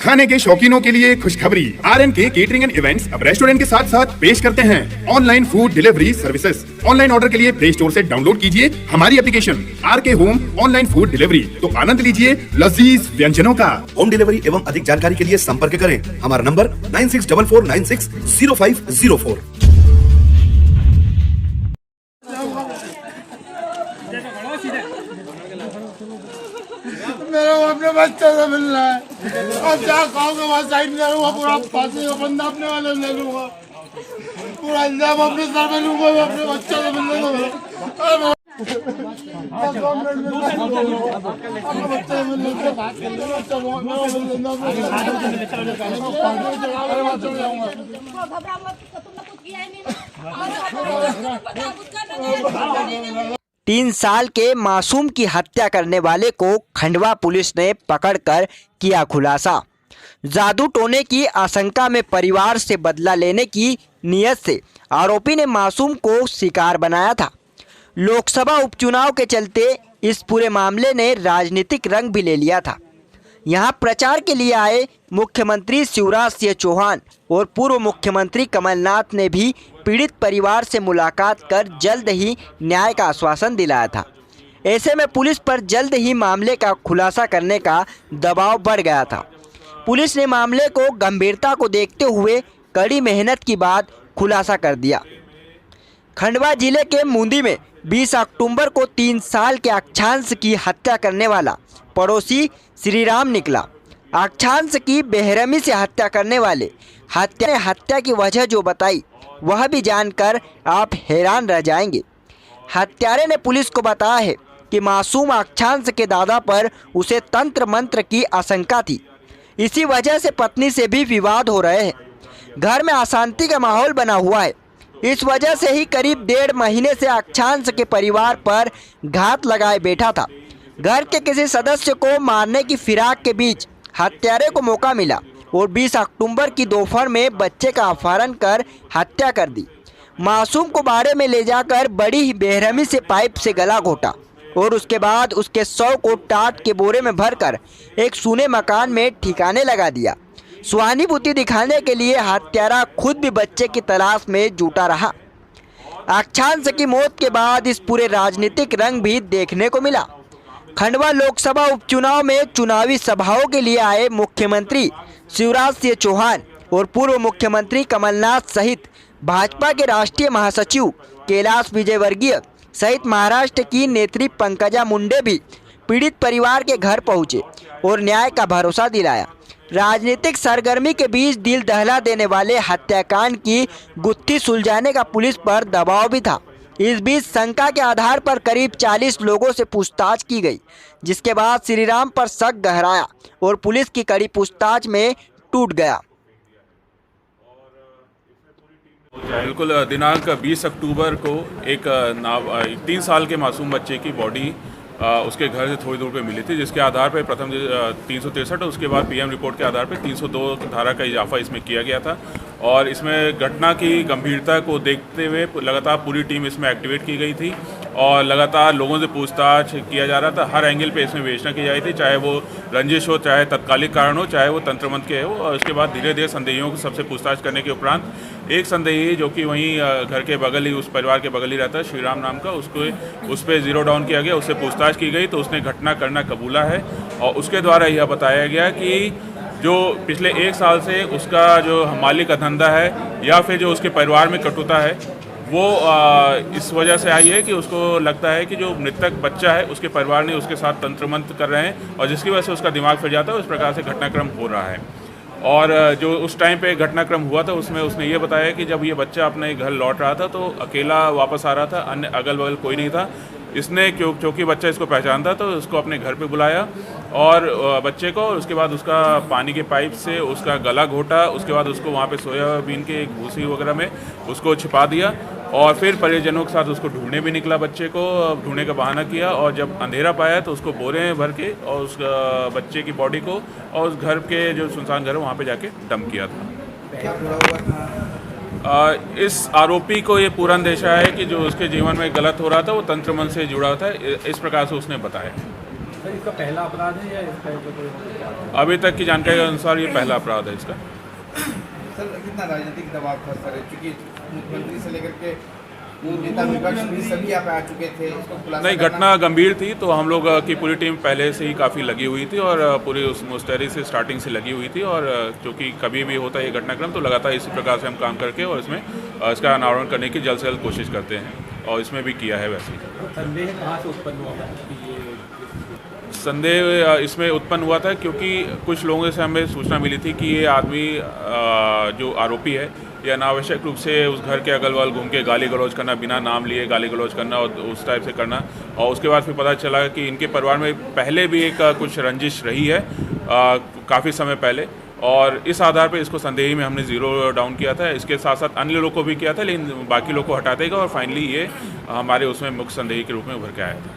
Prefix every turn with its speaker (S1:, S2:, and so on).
S1: खाने के शौकीनों के लिए खुशखबरी, RNK केटरिंग एंड इवेंट्स अब रेस्टोरेंट के साथ साथ पेश करते हैं online food delivery services. Online order के लिए प्ले स्टोर से डाउनलोड कीजिए हमारी application RK home online food delivery, तो आनंद लीजिए लजीज व्यंजनों का।
S2: होम डिलीवरी एवं अधिक जानकारी के लिए संपर्क करें हमारा नंबर 9644960504।
S3: मेरे को अपने बच्चे से मिलना है। अब क्या खाऊंगा वहाँ साइड में लूंगा, पूरा फांसी का बंदा अपने वाले ले लूंगा, पूरा इल्जाम अपने सर में लूंगा। मैं अपने बच्चे से मिलने को
S4: तीन साल के मासूम की हत्या करने वाले को खंडवा पुलिस ने पकड़कर किया खुलासा। जादू टोने की आशंका में परिवार से बदला लेने की नीयत से आरोपी ने मासूम को शिकार बनाया था। लोकसभा उपचुनाव के चलते इस पूरे मामले ने राजनीतिक रंग भी ले लिया था। यहां प्रचार के लिए आए मुख्यमंत्री शिवराज सिंह चौहान और पूर्व मुख्यमंत्री कमलनाथ ने भी पीड़ित परिवार से मुलाकात कर जल्द ही न्याय का आश्वासन दिलाया था। ऐसे में पुलिस पर जल्द ही मामले का खुलासा करने का दबाव बढ़ गया था। पुलिस ने मामले को गंभीरता को देखते हुए कड़ी मेहनत के बाद खुलासा कर दिया। खंडवा जिले के मुंदी में 20 अक्टूबर को 3 साल के अक्षांश की हत्या करने वाला पड़ोसी श्रीराम निकला। अक्षांश की बेरहमी से हत्या करने वाले हत्या की वजह जो बताई वह भी जानकर आप हैरान रह जाएंगे। हत्यारे ने पुलिस को बताया है कि मासूम अक्षांश के दादा पर उसे तंत्र मंत्र की आशंका थी। इसी वजह से पत्नी से भी विवाद हो रहे हैं। घर में अशांति का माहौल बना हुआ है। इस वजह से ही करीब 1.5 महीने से अक्षांश के परिवार पर घात लगाए बैठा था। घर के किसी सदस्य को मारने की फिराक के बीच हत्यारे को मौका मिला और 20 अक्टूबर की दोपहर में बच्चे का अपहरण कर हत्या कर दी। मासूम को बाड़े में ले जाकर बड़ी ही बेरहमी से पाइप से गला घोटा और उसके बाद उसके शव को टाट के बोरे में भरकर एक सूने मकान में ठिकाने लगा दिया। सहानुभूति दिखाने के लिए हत्यारा खुद भी बच्चे की तलाश में जुटा रहा। अक्षांश की मौत के बाद इस पूरे राजनीतिक रंग भी देखने को मिला। खंडवा लोकसभा उपचुनाव में चुनावी सभाओं के लिए आए मुख्यमंत्री शिवराज सिंह चौहान और पूर्व मुख्यमंत्री कमलनाथ सहित भाजपा के राष्ट्रीय महासचिव कैलाश विजयवर्गीय सहित महाराष्ट्र की नेत्री पंकजा मुंडे भी पीड़ित परिवार के घर पहुंचे और न्याय का भरोसा दिलाया। राजनीतिक सरगर्मी के बीच दिल दहला देने वाले हत्याकांड की गुत्थी सुलझाने का पुलिस पर दबाव भी था। इस बीच शंका के आधार पर करीब 40 लोगों से पूछताछ की गई, जिसके बाद श्रीराम पर शक गहराया और पुलिस की कड़ी पूछताछ में टूट गया।
S5: बिल्कुल दिनांक 20 अक्टूबर को एक 3 साल के मासूम बच्चे की बॉडी उसके घर से थोड़ी दूर पे मिली थी, जिसके आधार पर प्रथम 363 उसके बाद PM रिपोर्ट के आधार पर 302 धारा का इजाफा इसमें किया गया था। और इसमें घटना की गंभीरता को देखते हुए लगातार पूरी टीम इसमें एक्टिवेट की गई थी और लगातार लोगों से पूछताछ किया जा रहा था। हर एंगल पे इसमें विवेचना की जा रही थी, चाहे वो रंजिश हो, चाहे तत्कालिक कारण हो, चाहे वो तंत्र मंत्र के हो। और उसके बाद धीरे धीरे संदेहियों को सबसे पूछताछ करने के उपरांत एक संदेही जो कि वहीं घर के बगल ही, उस परिवार के बगल ही रहता है, श्रीराम नाम का, उस पर जीरो डाउन किया गया। उससे पूछताछ की गई तो उसने घटना करना कबूला है और उसके द्वारा यह बताया गया कि जो पिछले 1 साल से उसका जो मालिक का धंधा है या फिर जो उसके परिवार में कटुता है वो इस वजह से आई है कि उसको लगता है कि जो मृतक बच्चा है उसके परिवार ने उसके साथ तंत्र मंत्र कर रहे हैं और जिसकी वजह से उसका दिमाग फिर जाता है। उस प्रकार से घटनाक्रम हो रहा है। और जो उस टाइम पे घटनाक्रम हुआ था उसमें उसने ये बताया कि जब ये बच्चा अपने घर लौट रहा था तो अकेला वापस आ रहा था, अन्य अगल बगल कोई नहीं था। इसने क्योंकि बच्चा इसको पहचानता तो उसको अपने घर पे बुलाया और बच्चे को, उसके बाद उसका पानी के पाइप से उसका गला घोटा। उसके बाद उसको वहाँ पे सोयाबीन के एक भूसी वगैरह में उसको छिपा दिया और फिर परिजनों के साथ उसको ढूंढने भी निकला। बच्चे को ढूंढने का बहाना किया और जब अंधेरा पाया तो उसको बोरे में भर के और उस बच्चे की बॉडी को और उस घर के जो सुनसान घर है वहाँ पे जाके डंप किया था। इस आरोपी को ये पूरा अंदेशा है कि जो उसके जीवन में गलत हो रहा था वो तंत्र मंत्र से जुड़ा था, इस प्रकार से उसने बताया।
S6: सर इसका पहला अपराध है या इसका कोई
S5: अभी तक की जानकारी के अनुसार ये पहला अपराध है इसका।
S7: सर कितना राजनीतिक दबाव था सर, क्योंकि मुख्यमंत्री से लेकर के नेता विपक्ष भी सभी यहाँ पे आ चुके थे, इसको खुलासा
S5: नहीं,
S7: करना-
S5: घटना गंभीर थी तो हम लोग की पूरी टीम पहले से ही काफ़ी लगी हुई थी और पूरी उस मुस्तैदी से स्टार्टिंग से लगी हुई थी और क्योंकि कभी भी होता है ये घटनाक्रम तो लगातार इसी प्रकार से हम काम करके और इसमें इसका अनावरण करने की जल्द से जल्द कोशिश करते हैं और इसमें भी किया है वैसे ही।
S6: संदेह कहाँ से उत्पन्न हुआ था कि ये
S5: संदेह इसमें उत्पन्न हुआ था क्योंकि कुछ लोगों से हमें सूचना मिली थी कि ये आदमी जो आरोपी है ये अनावश्यक रूप से उस घर के अगल बगल घूम के गाली गलौज करना, बिना नाम लिए गाली गलौज करना और उस टाइप से करना, और उसके बाद फिर पता चला कि इनके परिवार में पहले भी एक कुछ रंजिश रही है काफ़ी समय पहले, और इस आधार पर इसको संदेही में हमने ज़ीरो डाउन किया था। इसके साथ साथ अन्य लोगों को भी किया था लेकिन बाकी लोग को हटा देगा और फाइनली ये हमारे उसमें मुख्य संदेही के रूप में उभर के आया था।